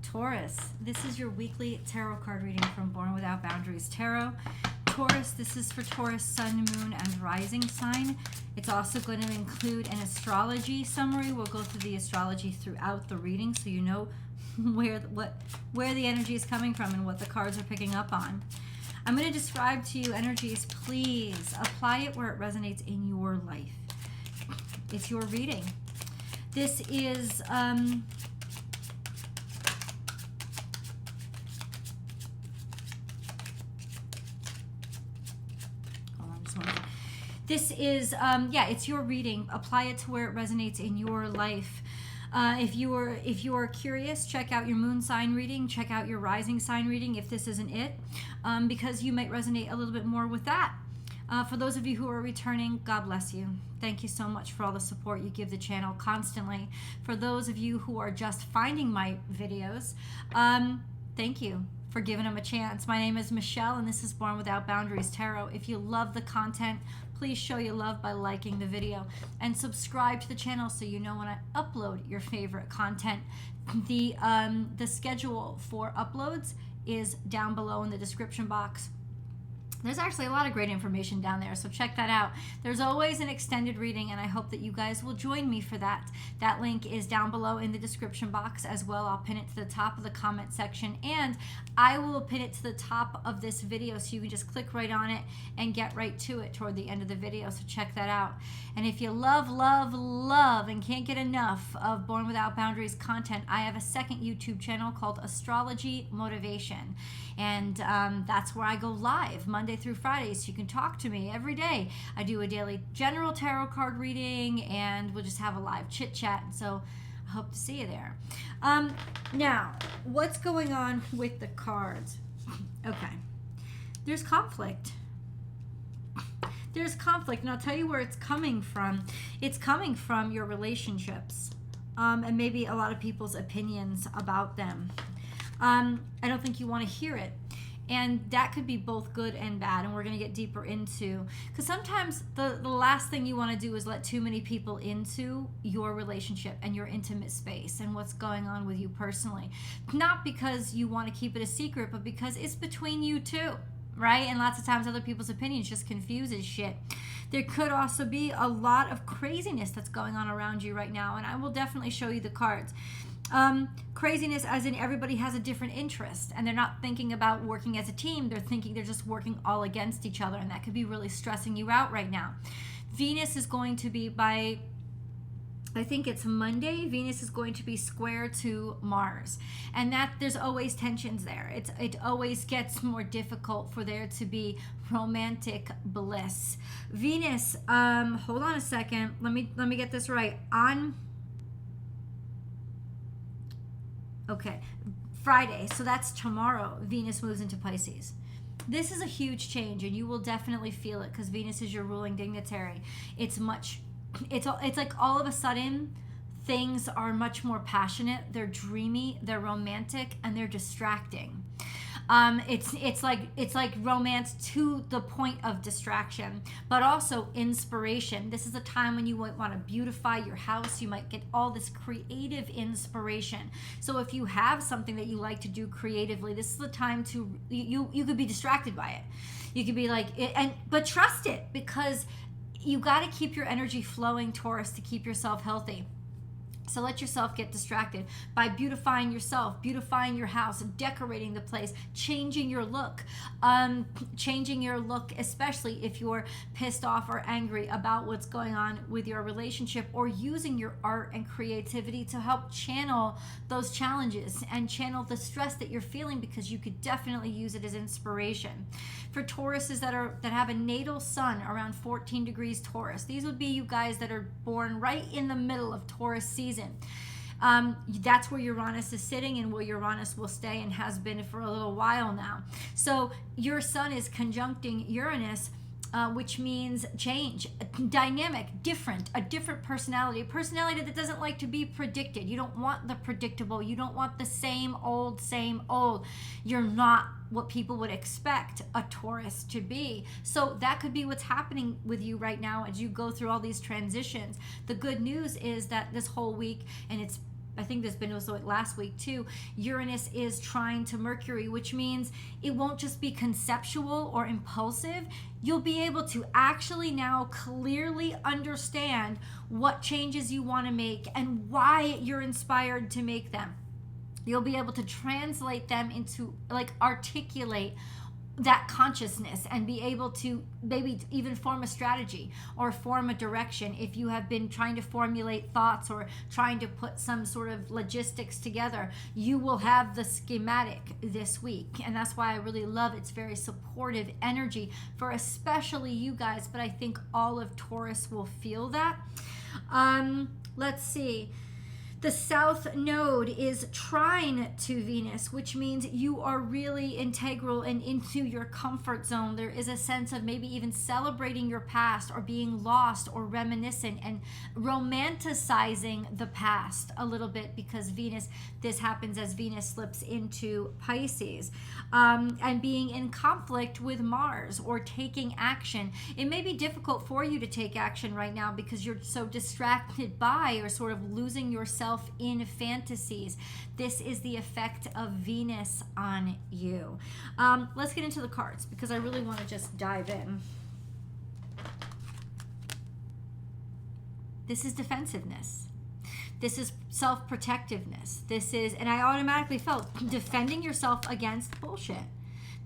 Taurus, this is your weekly tarot card reading from Born Without Boundaries Tarot. Taurus, this is for Taurus, sun, moon, and rising sign. It's also going to include an astrology summary. We'll go through the astrology throughout the reading so you know where the energy is coming from and what the cards are picking up on. I'm going to describe to you energies. Please apply it where it resonates in your life. It's your reading. This is yeah, it's your reading. Apply it to where it resonates in your life. If you are curious, check out your moon sign reading, check out your rising sign reading if this isn't it, because you might resonate a little bit more with that. For those of you who are returning, God bless you. Thank you so much for all the support you give the channel constantly. For those of you who are just finding my videos, thank you for giving them a chance. My name is Michelle, and this is Born Without Boundaries Tarot. If you love the content, please show your love by liking the video and subscribe to the channel so you know when I upload your favorite content. The schedule for uploads is down below in the description box. There's actually a lot of great information down there, so check that out. There's always an extended reading, and I hope that you guys will join me for that. That link is down below in the description box as well. I'll pin it to the top of the comment section, and I will pin it to the top of this video so you can just click right on it and get right to it toward the end of the video, so check that out. And if you love, love, love, and can't get enough of Born Without Boundaries content, I have a second YouTube channel called Astrology Motivation, and that's where I go live Monday through Friday, so you can talk to me every day. I do a daily general tarot card reading, and we'll just have a live chit chat, so I hope to see you there. Now, what's going on with the cards? Okay, there's conflict. There's conflict, and I'll tell you where it's coming from. It's coming from your relationships, and maybe a lot of people's opinions about them. I don't think you want to hear it. And that could be both good and bad, and we're going to get deeper into, because sometimes the last thing you want to do is let too many people into your relationship and your intimate space and what's going on with you personally. Not because you want to keep it a secret, but because it's between you two, right? And lots of times other people's opinions just confuses shit. There could also be a lot of craziness that's going on around you right now, and I will definitely show you the cards. Craziness as in everybody has a different interest, and they're not thinking about working as a team. They're just working all against each other, and that could be really stressing you out right now. Venus is going to be I think it's Monday, Venus is going to be square to Mars, and that there's always tensions there. It always gets more difficult for there to be romantic bliss. Venus, hold on a second. Let me get this right. Okay, Friday, so that's tomorrow, Venus moves into Pisces. This is a huge change, and you will definitely feel it because Venus is your ruling dignitary. It's like all of a sudden things are much more passionate, they're dreamy, they're romantic, and they're distracting. It's like romance to the point of distraction, but also inspiration. This is a time when you might want to beautify your house. You might get all this creative inspiration. So if you have something that you like to do creatively, this is the time to you could be distracted by it. You could be like, but trust it, because you got to keep your energy flowing, Taurus, to keep yourself healthy. So let yourself get distracted by beautifying yourself, beautifying your house, decorating the place, changing your look, especially if you're pissed off or angry about what's going on with your relationship, or using your art and creativity to help channel those challenges and channel the stress that you're feeling, because you could definitely use it as inspiration. For Tauruses that have a natal sun around 14 degrees Taurus, these would be you guys that are born right in the middle of Taurus season. That's where Uranus is sitting, and where Uranus will stay and has been for a little while now. So your sun is conjuncting Uranus, which means change, dynamic, different, a different personality, a personality that doesn't like to be predicted. You don't want the predictable. You don't want the same old, same old. You're not what people would expect a Taurus to be. So that could be what's happening with you right now as you go through all these transitions. The good news is that this whole week, and it's I think this been also like last week too. Uranus is trine to Mercury, which means it won't just be conceptual or impulsive. You'll be able to actually now clearly understand what changes you want to make and why you're inspired to make them. You'll be able to translate them into, like, articulate that consciousness and be able to maybe even form a strategy or form a direction. If you have been trying to formulate thoughts or trying to put some sort of logistics together, you will have the schematic this week. And that's why I really love it's very supportive energy for especially you guys, but I think all of Taurus will feel that. Let's see. The South Node is trine to Venus, which means you are really integral and into your comfort zone. There is a sense of maybe even celebrating your past or being lost or reminiscent and romanticizing the past a little bit, because Venus, this happens as Venus slips into Pisces, and being in conflict with Mars or taking action. It may be difficult for you to take action right now because you're so distracted by or sort of losing yourself in fantasies. This is the effect of Venus on you. Let's get into the cards because I really want to just dive in. This is defensiveness. This is self-protectiveness. This is, and I automatically felt, defending yourself against bullshit.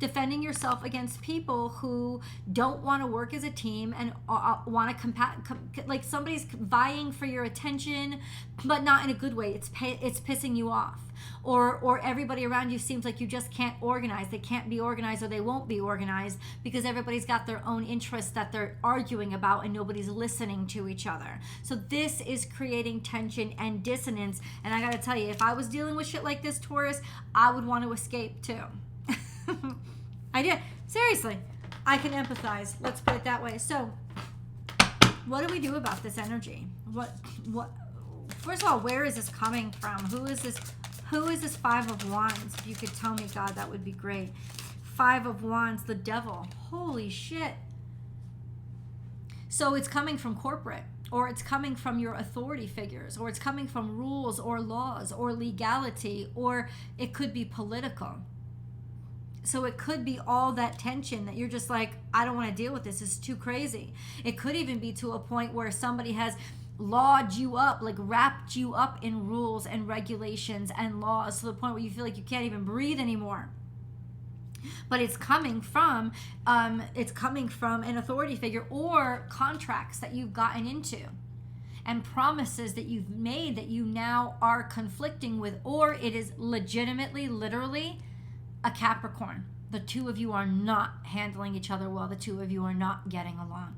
Defending yourself against people who don't want to work as a team and want to like somebody's vying for your attention, but not in a good way. It's pissing you off, or everybody around you seems like you just can't organize. They can't be organized, or they won't be organized because everybody's got their own interests that they're arguing about, and nobody's listening to each other. So this is creating tension and dissonance. And I got to tell you, if I was dealing with shit like this, Taurus, I would want to escape too. I did. Seriously, I can empathize. Let's put it that way. So, what do we do about this energy? What? First of all, where is this coming from? Who is this? Who is this Five of Wands? If you could tell me, God, that would be great. Five of Wands, the devil. Holy shit. So it's coming from corporate, or it's coming from your authority figures, or it's coming from rules or laws or legality, or it could be political. So it could be all that tension that you're just like, I don't want to deal with this. It's too crazy. It could even be to a point where somebody has lawed you up, like wrapped you up in rules and regulations and laws to the point where you feel like you can't even breathe anymore. But it's coming from an authority figure, or contracts that you've gotten into and promises that you've made that you now are conflicting with, or it is legitimately, literally a Capricorn. The two of you are not handling each other well. The two of you are not getting along.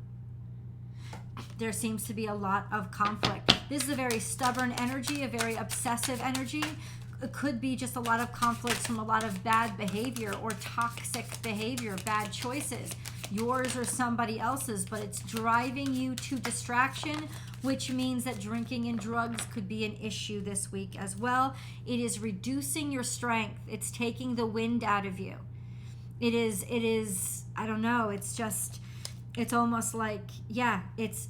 There seems to be a lot of conflict. This is a very stubborn energy, a very obsessive energy. It could be just a lot of conflicts from a lot of bad behavior or toxic behavior, bad choices, yours or somebody else's, but it's driving you to distraction, which means that drinking and drugs could be an issue this week as well. It is reducing your strength. It's taking the wind out of you. It is, I don't know, it's almost like, yeah, it's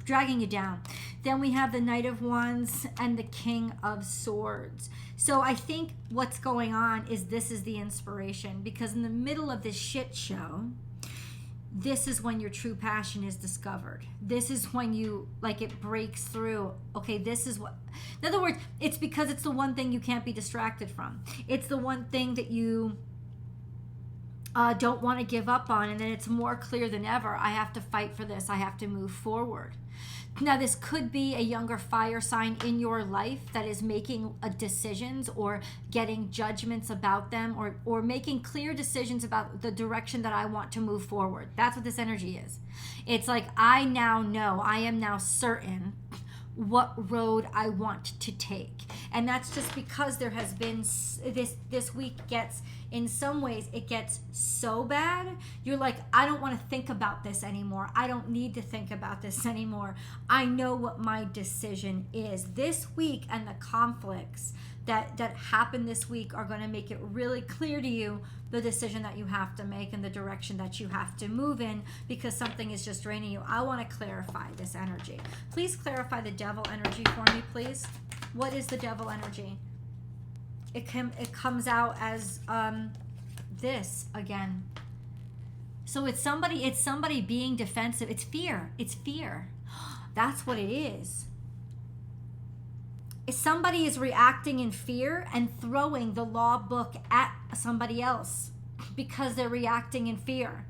dragging you down. Then we have the Knight of Wands and the King of Swords. So I think what's going on is this is the inspiration, because in the middle of this shit show, this is when your true passion is discovered. This is when you, like, it breaks through. Okay, this is what, in other words, it's because it's the one thing you can't be distracted from. It's the one thing that you don't want to give up on, and then it's more clear than ever. I have to fight for this. I have to move forward. Now, this could be a younger fire sign in your life that is making decisions or getting judgments about them, or making clear decisions about the direction that I want to move forward. That's what this energy is. It's like, I now know, I am now certain what road I want to take. And that's just because there has been this week gets, in some ways, it gets so bad. You're like, I don't want to think about this anymore. I don't need to think about this anymore. I know what my decision is. This week and the conflicts that happen this week are going to make it really clear to you the decision that you have to make and the direction that you have to move in, because something is just draining you. I want to clarify this energy. Please clarify the devil energy for me, please. What is the devil energy? It comes out as this again. So it's somebody being defensive. It's fear. It's fear. That's what it is. If somebody is reacting in fear and throwing the law book at somebody else because they're reacting in fear.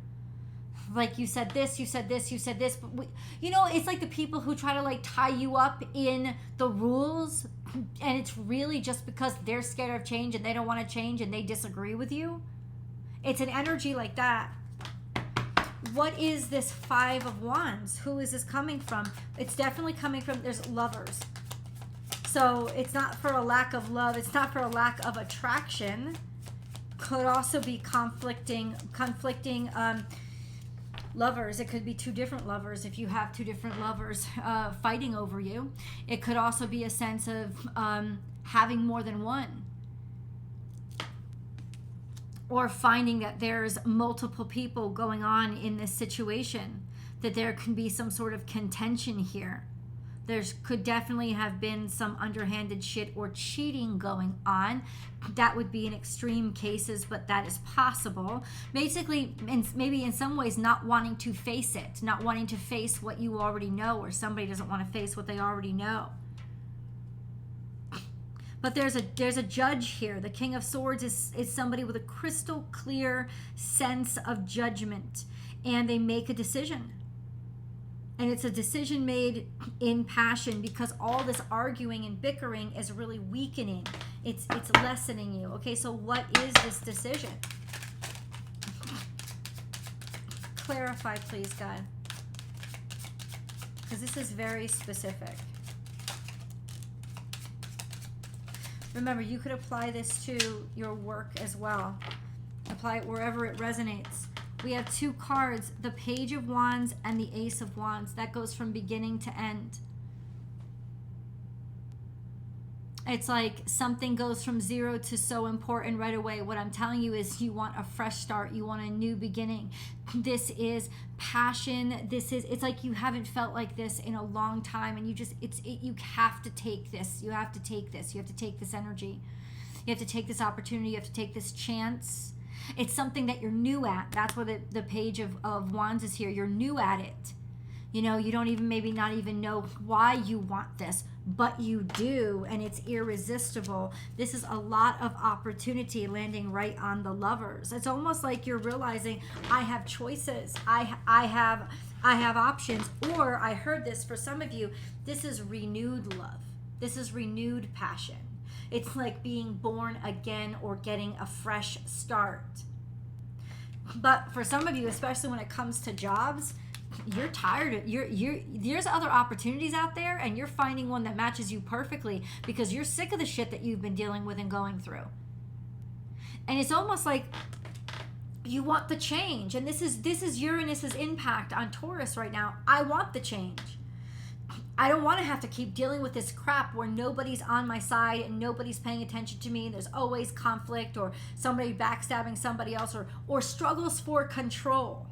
Like, you said this, you said this, you said this. But it's like the people who try to like tie you up in the rules, and it's really just because they're scared of change and they don't want to change and they disagree with you. It's an energy like that. What is this Five of Wands? Who is this coming from? It's definitely coming from, there's lovers. So it's not for a lack of love. It's not for a lack of attraction. Could also be conflicting lovers. It could be two different lovers if you have two different lovers fighting over you. It could also be a sense of having more than one. Or finding that there's multiple people going on in this situation. That there can be some sort of contention here. There could definitely have been some underhanded shit or cheating going on. That would be in extreme cases, but that is possible. Basically, maybe in some ways not wanting to face it, not wanting to face what you already know, or somebody doesn't want to face what they already know. But there's a judge here. The King of Swords is somebody with a crystal clear sense of judgment, and they make a decision. And it's a decision made in passion, because all this arguing and bickering is really weakening. It's lessening you. Okay, so what is this decision? Clarify, please, God. Because this is very specific. Remember, you could apply this to your work as well. Apply it wherever it resonates. We have two cards, the Page of Wands and the Ace of Wands. That goes from beginning to end. It's like something goes from zero to so important right away. What I'm telling you is you want a fresh start. You want a new beginning. This is passion. It's like you haven't felt like this in a long time, and you have to take this. You have to take this. You have to take this energy. You have to take this opportunity. You have to take this chance. It's something that you're new at. That's where the Page of Wands is here. You're new at it. You don't even, maybe not even know why you want this, but you do, and it's irresistible. This is a lot of opportunity landing right on the lovers. It's almost like you're realizing, I have choices. I have options. Or I heard this for some of you, this is renewed love. This is renewed passion. It's like being born again or getting a fresh start. But for some of you, especially when it comes to jobs, you're tired. There's other opportunities out there, and you're finding one that matches you perfectly because you're sick of the shit that you've been dealing with and going through. And it's almost like you want the change. And this is Uranus's impact on Taurus right now. I want the change. I don't want to have to keep dealing with this crap where nobody's on my side and nobody's paying attention to me. There's always conflict, or somebody backstabbing somebody else, or struggles for control.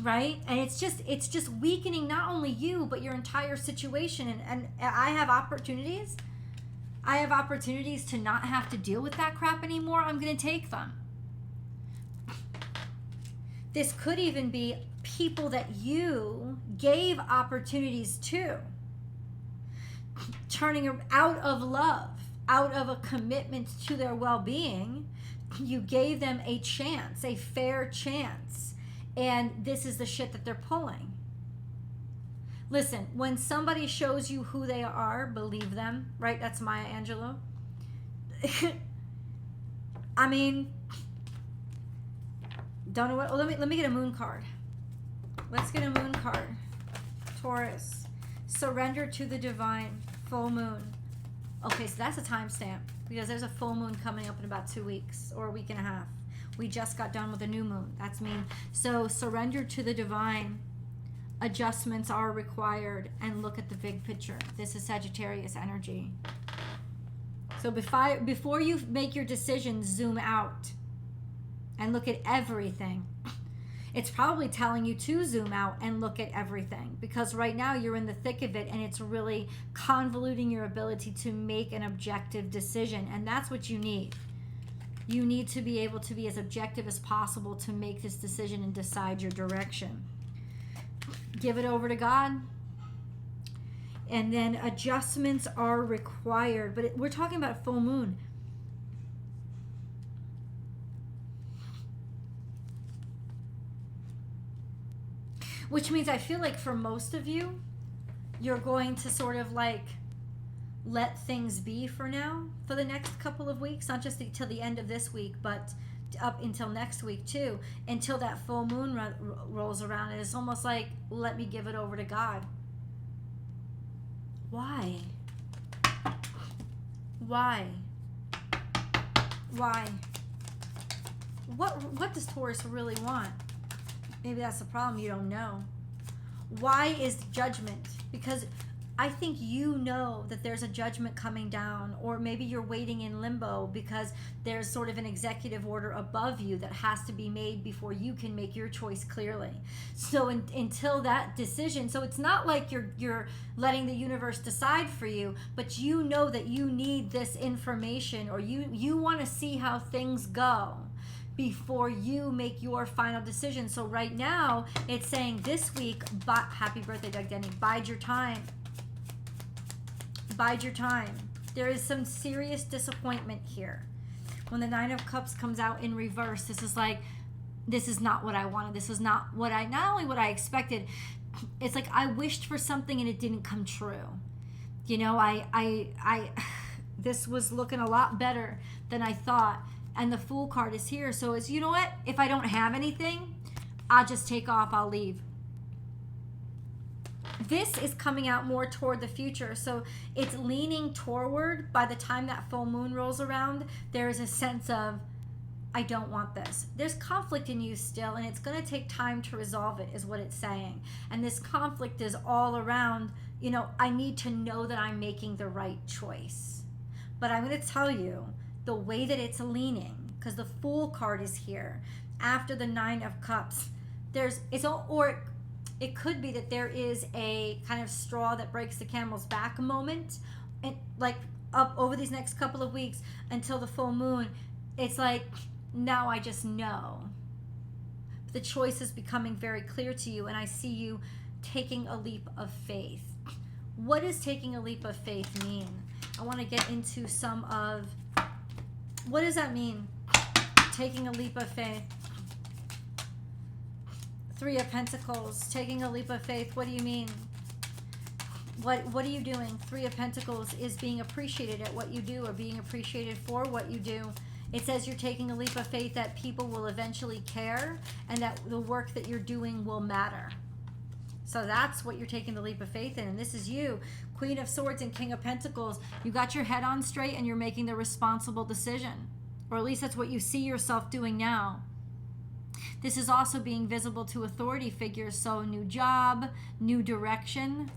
Right? And it's just weakening not only you, but your entire situation. And I have opportunities. I have opportunities to not have to deal with that crap anymore. I'm going to take them. This could even be people that you gave opportunities to. Turning out of love, out of a commitment to their well-being, you gave them a chance, a fair chance. And this is the shit that they're pulling. Listen, when somebody shows you who they are, believe them, right? That's Maya Angelou. I mean, don't know what. Well, let me get a moon card. Let's get a moon card. Taurus, surrender to the divine. Full moon. Okay, so that's a timestamp because there's a full moon coming up in about 2 weeks or a week and a half. We just got done with a new moon. That's me. So surrender to the divine. Adjustments are required, and look at the big picture. This is Sagittarius energy. So before you make your decisions, zoom out and look at everything. it's probably telling you to zoom out and look at everything, because right now you're in the thick of it and it's really convoluting your ability to make an objective decision. And that's what you need. You need to be able to be as objective as possible to make this decision and decide your direction. Give it over to God. And then adjustments are required. But we're talking about full moon. Which means I feel like for most of you, you're going to sort of like let things be for now, for the next couple of weeks, not just till the end of this week, but up until next week too, until that full moon rolls around. And it's almost like, let me give it over to God. Why? Why? Why? What does Taurus really want? Maybe that's the problem, you don't know. Why is judgment? Because I think you know that there's a judgment coming down, or maybe you're waiting in limbo because there's sort of an executive order above you that has to be made before you can make your choice clearly. So until that decision, so it's not like you're letting the universe decide for you, but you know that you need this information, or you want to see how things go before you make your final decision. So right now it's saying this week, happy birthday Doug Denny, bide your time. Bide your time. There is some serious disappointment here. When the Nine of Cups comes out in reverse, this is like, this is not what I wanted. This is not only what I expected. It's like I wished for something and it didn't come true. You know, this was looking a lot better than I thought. And the Fool card is here. So it's, you know what? If I don't have anything, I'll just take off. I'll leave. This is coming out more toward the future. So it's leaning toward, by the time that full moon rolls around, there is a sense of, I don't want this. There's conflict in you still, and it's going to take time to resolve it, is what it's saying. And this conflict is all around, you know, I need to know that I'm making the right choice. But I'm going to tell you, the way that it's leaning, because the Fool card is here after the Nine of Cups, it could be that there is a kind of straw that breaks the camel's back moment, and like up over these next couple of weeks until the full moon, it's like, now I just know. The choice is becoming very clear to you, and I see you taking a leap of faith. What does taking a leap of faith mean? I want to get into some of, what does that mean? Taking a leap of faith. Three of Pentacles, taking a leap of faith. What do you mean? What are you doing? Three of Pentacles is being appreciated at what you do, or being appreciated for what you do. It says you're taking a leap of faith that people will eventually care, and that the work that you're doing will matter. So that's what you're taking the leap of faith in. And this is you, Queen of Swords and King of Pentacles. You got your head on straight and you're making the responsible decision. Or at least that's what you see yourself doing now. This is also being visible to authority figures. So new job, new direction,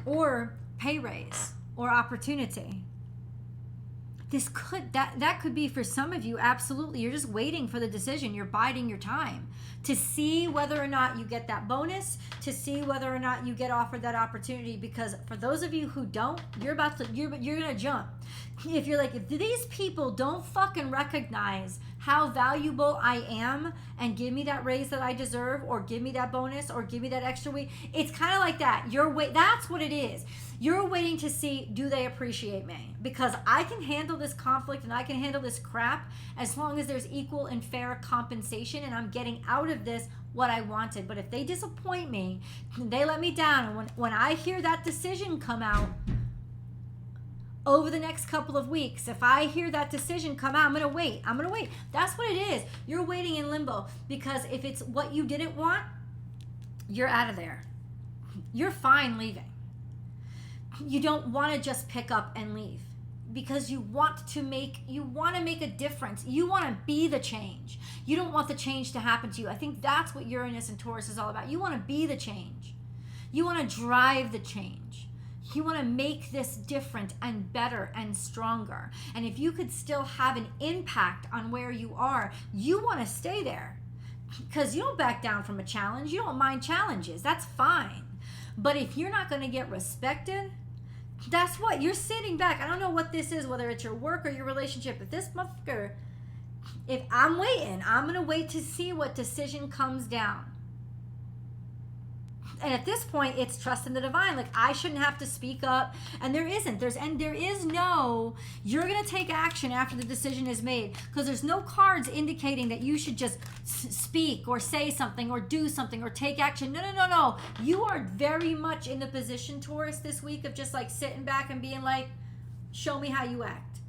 or pay raise, or opportunity. That could be for some of you, absolutely. You're just waiting for the decision. You're biding your time to see whether or not you get that bonus, to see whether or not you get offered that opportunity. Because for those of you who don't, you're gonna jump. If you're like, if these people don't fucking recognize how valuable I am and give me that raise that I deserve, or give me that bonus, or give me that extra week, it's kind of like that. That's what it is. You're waiting to see, do they appreciate me? Because I can handle this conflict and I can handle this crap as long as there's equal and fair compensation and I'm getting out of this what I wanted. But if they disappoint me, they let me down, and when I hear that decision come out over the next couple of weeks, if I hear that decision come out, I'm going to wait. That's what it is. You're waiting in limbo, because if it's what you didn't want, you're out of there. You're fine leaving. You don't want to just pick up and leave, because you want to make a difference. You want to be the change. You don't want the change to happen to you. I think that's what Uranus and Taurus is all about. You want to be the change. You want to drive the change. You want to make this different and better and stronger. And if you could still have an impact on where you are, you want to stay there. Because you don't back down from a challenge. You don't mind challenges. That's fine. But if you're not going to get respected, that's what you're sitting back. I don't know what this is, whether it's your work or your relationship. If this motherfucker, if I'm waiting, I'm going to wait to see what decision comes down. And at this point, it's trust in the divine. Like, I shouldn't have to speak up. And there isn't. There is no, you're going to take action after the decision is made. Because there's no cards indicating that you should just speak or say something or do something or take action. No. You are very much in the position, Taurus, this week of just like sitting back and being like, show me how you act.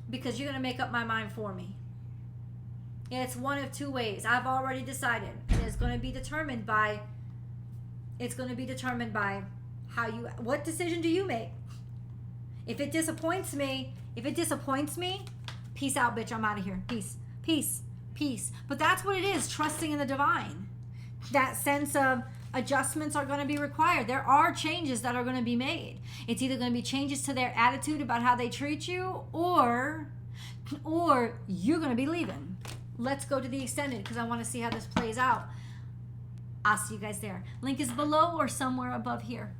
Because you're going to make up my mind for me. And it's one of two ways. I've already decided. And it's going to be determined by how you, what decision do you make? If it disappoints me, peace out, bitch. I'm out of here. Peace. But that's what it is, trusting in the divine. That sense of adjustments are going to be required. There are changes that are going to be made. It's either going to be changes to their attitude about how they treat you, or you're going to be leaving. Let's go to the extended because I want to see how this plays out. I'll see you guys there. Link is below or somewhere above here.